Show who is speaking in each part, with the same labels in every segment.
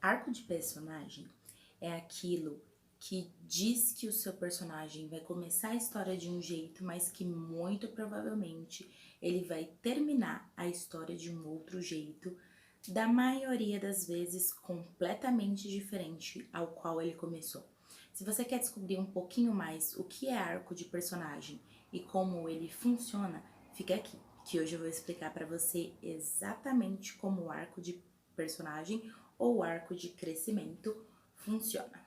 Speaker 1: Arco de personagem é aquilo que diz que o seu personagem vai começar a história de um jeito, mas que muito provavelmente ele vai terminar a história de um outro jeito, da maioria das vezes completamente diferente ao qual ele começou. Se você quer descobrir um pouquinho mais o que é arco de personagem e como ele funciona, fica aqui, que hoje eu vou explicar para você exatamente como o arco de personagem ou arco de crescimento funciona.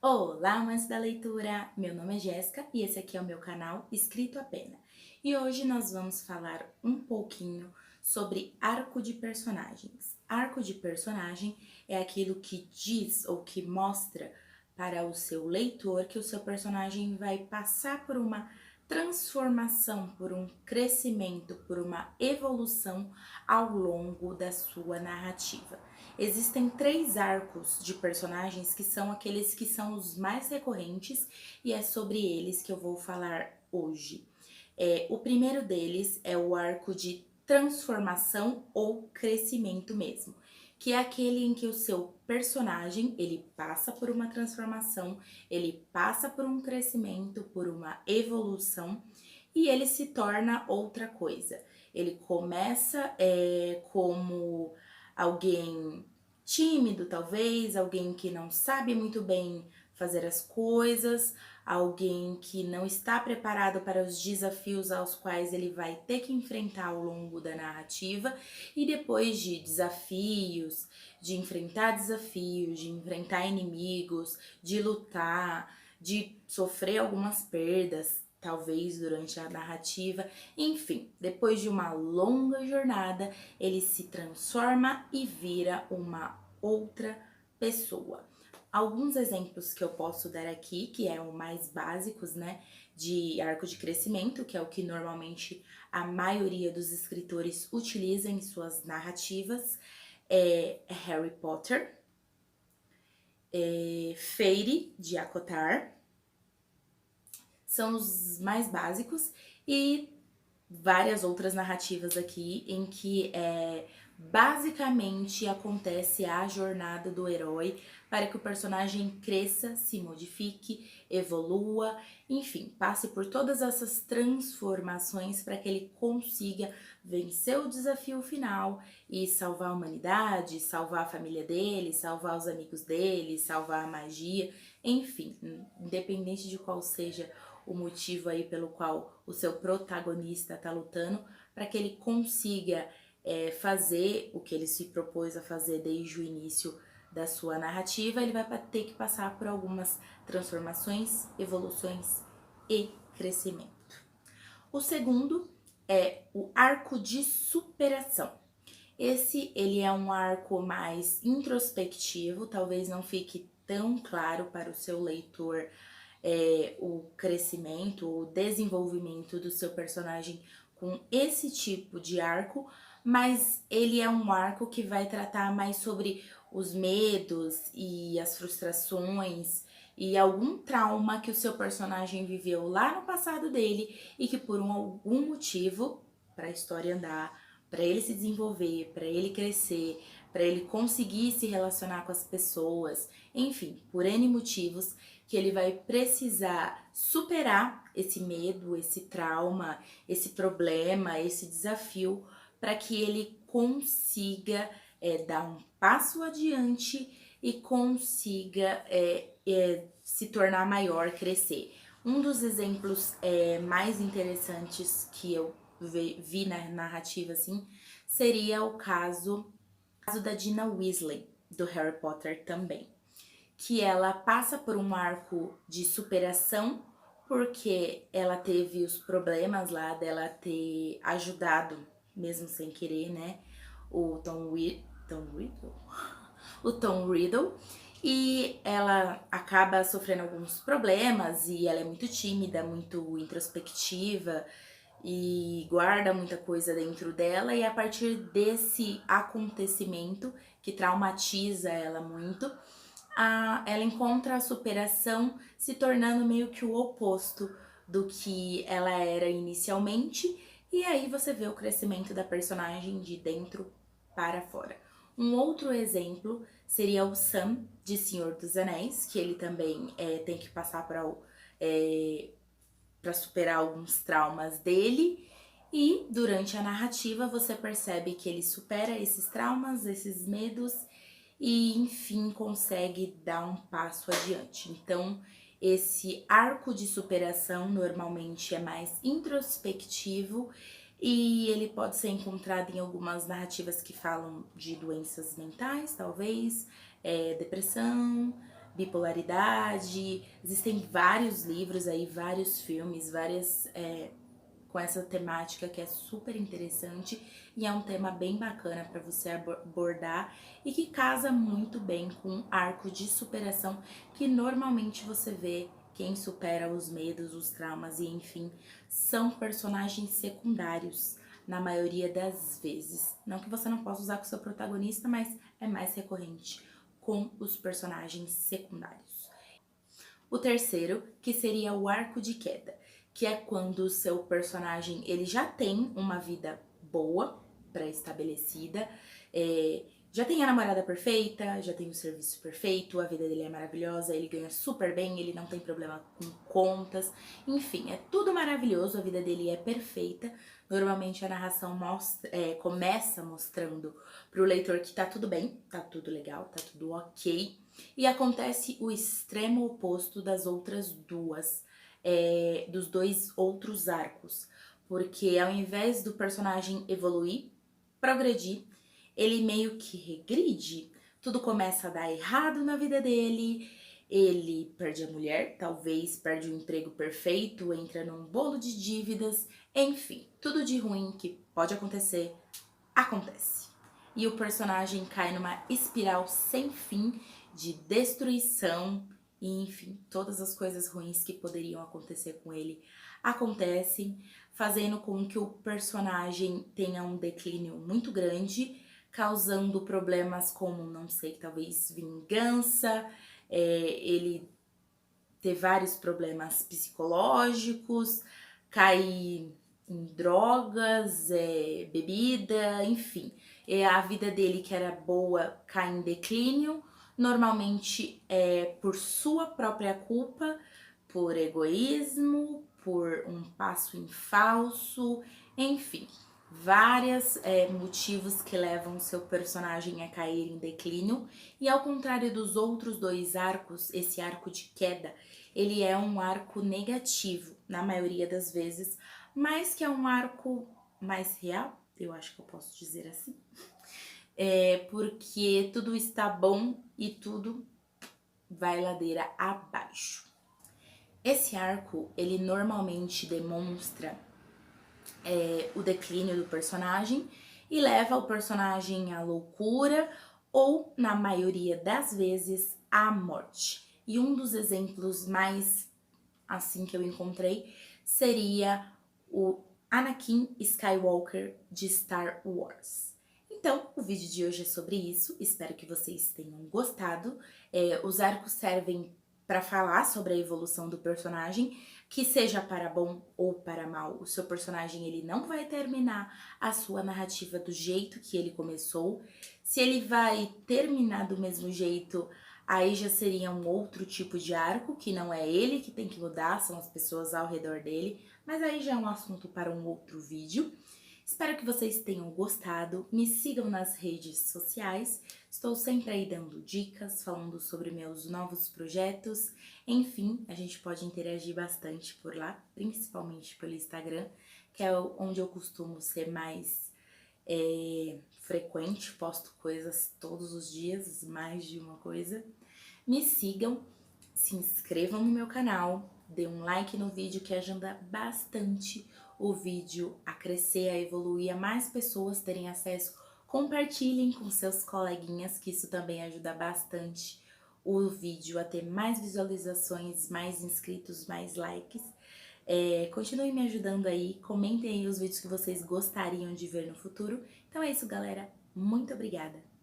Speaker 1: Olá, amantes da leitura! Meu nome é Jéssica e esse aqui é o meu canal Escrito a Pena. E hoje nós vamos falar um pouquinho sobre arco de personagens. Arco de personagem é aquilo que diz ou que mostra para o seu leitor que o seu personagem vai passar por uma transformação, por um crescimento, por uma evolução ao longo da sua narrativa. Existem 3 arcos de personagens que são aqueles que são os mais recorrentes e é sobre eles que eu vou falar hoje. O primeiro deles é o arco de transformação ou crescimento mesmo, que é aquele em que o seu personagem, ele passa por uma transformação, ele passa por um crescimento, por uma evolução e ele se torna outra coisa. Ele começa como alguém tímido, talvez, alguém que não sabe muito bem fazer as coisas, alguém que não está preparado para os desafios aos quais ele vai ter que enfrentar ao longo da narrativa, e depois de desafios, de enfrentar inimigos, de lutar, de sofrer algumas perdas, talvez durante a narrativa, enfim, depois de uma longa jornada, ele se transforma e vira uma outra pessoa. Alguns exemplos que eu posso dar aqui, que é o mais básicos, né, de arco de crescimento, que é o que normalmente a maioria dos escritores utiliza em suas narrativas, é Harry Potter, Fate de ACOTAR, são os mais básicos, e várias outras narrativas aqui em que basicamente acontece a jornada do herói para que o personagem cresça, se modifique, evolua, enfim, passe por todas essas transformações para que ele consiga vencer o desafio final e salvar a humanidade, salvar a família dele, salvar os amigos dele, salvar a magia, enfim, independente de qual seja o motivo aí pelo qual o seu protagonista está lutando, para que ele consiga fazer o que ele se propôs a fazer desde o início da sua narrativa, ele vai ter que passar por algumas transformações, evoluções e crescimento. O segundo é o arco de superação. Ele é um arco mais introspectivo, talvez não fique tão claro para o seu leitor o crescimento, o desenvolvimento do seu personagem com esse tipo de arco, mas ele é um arco que vai tratar mais sobre os medos e as frustrações e algum trauma que o seu personagem viveu lá no passado dele e que por algum motivo, para a história andar, para ele se desenvolver, para ele crescer, para ele conseguir se relacionar com as pessoas, enfim, por N motivos, que ele vai precisar superar esse medo, esse trauma, esse problema, esse desafio, para que ele consiga dar um passo adiante e consiga se tornar maior, crescer. Um dos exemplos mais interessantes que eu vi na narrativa, assim, seria o caso da Gina Weasley, do Harry Potter também, que ela passa por um arco de superação, porque ela teve os problemas lá dela ter ajudado, mesmo sem querer, né, o Tom Riddle, e ela acaba sofrendo alguns problemas e ela é muito tímida, muito introspectiva e guarda muita coisa dentro dela, e a partir desse acontecimento que traumatiza ela muito, ela encontra a superação se tornando meio que o oposto do que ela era inicialmente, e aí você vê o crescimento da personagem de dentro para fora. Um outro exemplo seria o Sam, de Senhor dos Anéis, que ele também tem que passar para superar alguns traumas dele, e durante a narrativa você percebe que ele supera esses traumas, esses medos e enfim consegue dar um passo adiante. Então, esse arco de superação normalmente é mais introspectivo e ele pode ser encontrado em algumas narrativas que falam de doenças mentais, talvez, depressão, bipolaridade. Existem vários livros aí, vários filmes, várias com essa temática que é super interessante e é um tema bem bacana para você abordar e que casa muito bem com o arco de superação que normalmente você vê quem supera os medos, os traumas e enfim, são personagens secundários na maioria das vezes. Não que você não possa usar com o seu protagonista, mas é mais recorrente com os personagens secundários. O terceiro, que seria o arco de queda, que é quando o seu personagem ele já tem uma vida boa, pré-estabelecida, já tem a namorada perfeita, já tem o serviço perfeito, a vida dele é maravilhosa, ele ganha super bem, ele não tem problema com contas, enfim, é tudo maravilhoso, a vida dele é perfeita. Normalmente a narração começa mostrando pro leitor que tá tudo bem, tá tudo legal, tá tudo ok, e acontece o extremo oposto das outras dos dois outros arcos, porque ao invés do personagem evoluir, progredir, ele meio que regride, tudo começa a dar errado na vida dele, ele perde a mulher, talvez perde o emprego perfeito, entra num bolo de dívidas, enfim, tudo de ruim que pode acontecer, acontece. E o personagem cai numa espiral sem fim de destruição e, enfim, todas as coisas ruins que poderiam acontecer com ele acontecem, fazendo com que o personagem tenha um declínio muito grande, causando problemas como, não sei, talvez vingança, ele ter vários problemas psicológicos, cair em drogas, bebida, enfim. A vida dele, que era boa, cai em declínio, normalmente é por sua própria culpa, por egoísmo, por um passo em falso, enfim, vários motivos que levam seu personagem a cair em declínio. E ao contrário dos outros dois arcos, esse arco de queda, ele é um arco negativo, na maioria das vezes, mas que é um arco mais real, eu acho que eu posso dizer assim, porque tudo está bom e tudo vai ladeira abaixo. Esse arco, ele normalmente demonstra o declínio do personagem e leva o personagem à loucura ou, na maioria das vezes, à morte. E um dos exemplos mais assim que eu encontrei seria o Anakin Skywalker de Star Wars. Então, o vídeo de hoje é sobre isso, espero que vocês tenham gostado. Os arcos servem para falar sobre a evolução do personagem, que seja para bom ou para mal, o seu personagem ele não vai terminar a sua narrativa do jeito que ele começou. Se ele vai terminar do mesmo jeito, aí já seria um outro tipo de arco, que não é ele que tem que mudar, são as pessoas ao redor dele, mas aí já é um assunto para um outro vídeo. Espero que vocês tenham gostado, me sigam nas redes sociais, estou sempre aí dando dicas, falando sobre meus novos projetos, enfim, a gente pode interagir bastante por lá, principalmente pelo Instagram, que é onde eu costumo ser mais frequente, posto coisas todos os dias, mais de uma coisa. Me sigam, se inscrevam no meu canal, dê um like no vídeo que ajuda bastante o vídeo a crescer, a evoluir, a mais pessoas terem acesso. Compartilhem com seus coleguinhas, que isso também ajuda bastante o vídeo a ter mais visualizações, mais inscritos, mais likes. Continuem me ajudando aí, comentem aí os vídeos que vocês gostariam de ver no futuro. Então é isso, galera. Muito obrigada!